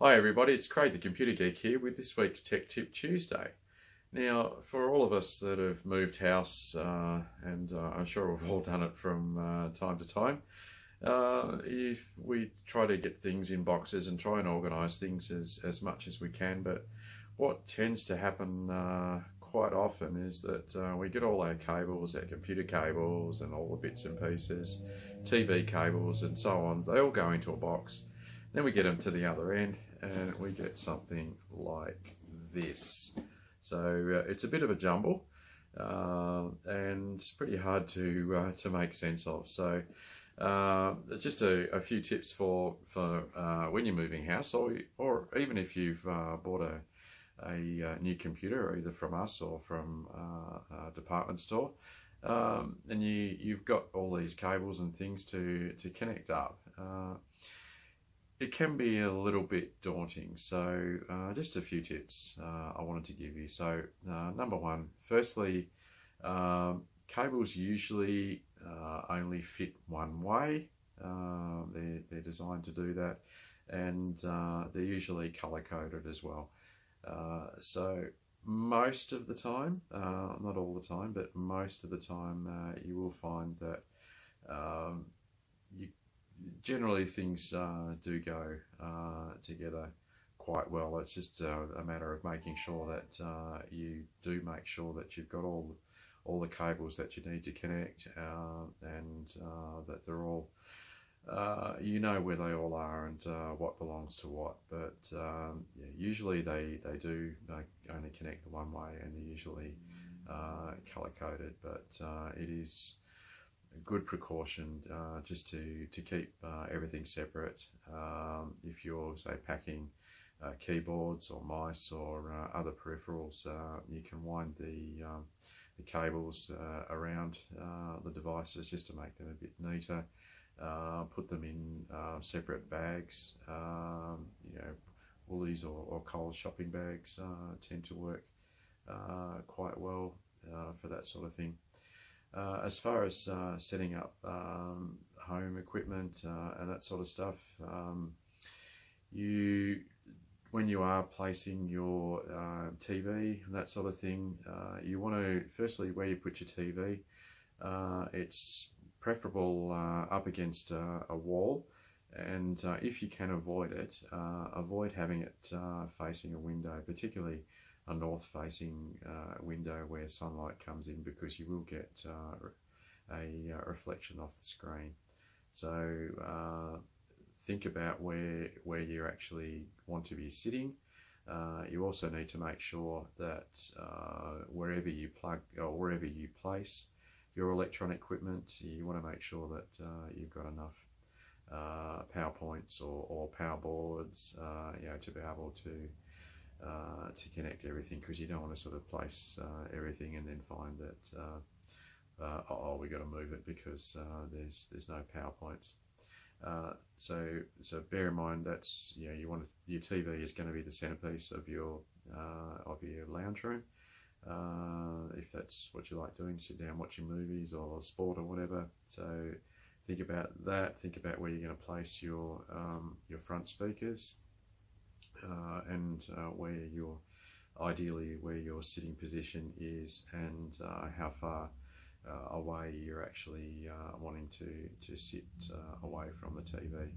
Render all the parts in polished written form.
Hi everybody, it's Craig the Computer Geek here with this week's Tech Tip Tuesday. Now, for all of us that have moved house, and I'm sure we've all done it from time to time, we try to get things in boxes and try and organise things as much as we can, but what tends to happen quite often is that we get all our cables, our computer cables and all the bits and pieces, TV cables and so on, they all go into a box. Then we get them to the other end and we get something like this. So it's a bit of a jumble and it's pretty hard to make sense of. So just a few tips for when you're moving house, or even if you've bought a new computer, either from us or from a department store, and you've got all these cables and things to connect up. It can be a little bit daunting, so just a few tips I wanted to give you. So number one, firstly, cables usually only fit one way. They're designed to do that, and they're usually color coded as well. So most of the time, not all the time, but most of the time, you will find that generally things do go together quite well. It's just a matter of making sure that you do make sure that you've got all the cables that you need to connect, and that they're all you know where they all are and what belongs to what. But yeah, usually they do only connect the one way, and they're usually color coded, but it is a good precaution just to keep everything separate. If you're, say, packing keyboards or mice or other peripherals, you can wind the cables around the devices just to make them a bit neater. Put them in separate bags. You know, Woolies or Coles shopping bags tend to work quite well for that sort of thing. As far as setting up home equipment and that sort of stuff, when you are placing your TV and that sort of thing, you want to, firstly, where you put your TV, it's preferable up against a wall, and if you can avoid it, avoid having it facing a window, particularly a north-facing window where sunlight comes in, because you will get a reflection off the screen. So think about where you actually want to be sitting. You also need to make sure that wherever you plug or wherever you place your electronic equipment, you want to make sure that you've got enough power points or power boards, you know, to be able to connect everything, because you don't want to sort of place everything and then find that oh, we got to move it because there's no power points. So bear in mind that's, you know, your TV is going to be the centerpiece of your lounge room. If that's what you like doing, sit down watching movies or sport or whatever. So think about that. Think about where you're going to place your front speakers, and ideally where your sitting position is, and how far away you're actually wanting to sit away from the TV.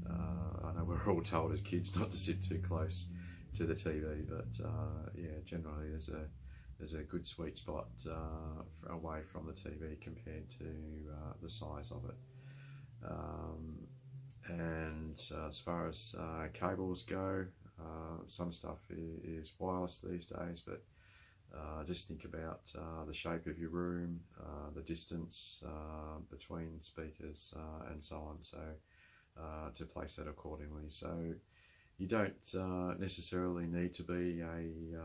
I know we're all told as kids not to sit too close to the TV, but yeah, generally there's a good sweet spot away from the TV compared to the size of it. And as far as cables go, some stuff is wireless these days, but just think about the shape of your room, the distance between speakers, and so on, so to place that accordingly. So you don't necessarily need to be an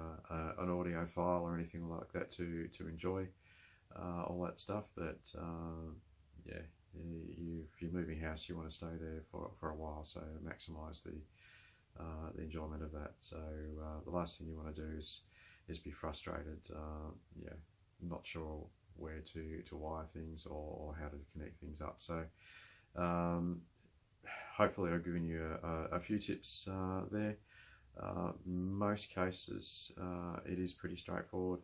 audiophile or anything like that to enjoy all that stuff, but yeah, if you're moving house, you want to stay there for a while, so maximise the enjoyment of that. So the last thing you want to do is be frustrated, yeah, not sure where to wire things or how to connect things up. So hopefully I've given you a few tips there. Most cases it is pretty straightforward.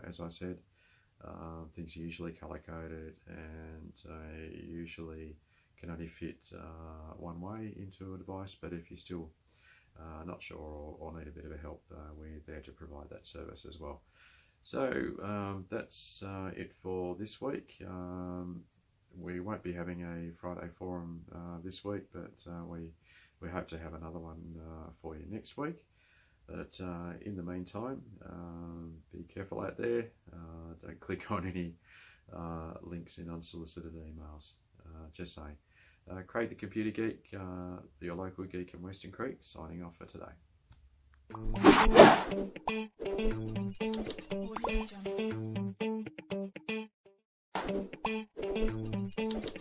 As I said, things are usually color coded, and usually can only fit one way into a device. But if you're still not sure or need a bit of a help, we're there to provide that service as well. So that's it for this week. We won't be having a Friday forum this week, but we hope to have another one for you next week. But in the meantime, be careful out there. Don't click on any links in unsolicited emails. Just say, Craig the Computer Geek, your local geek in Western Creek, signing off for today. Audio Jungle.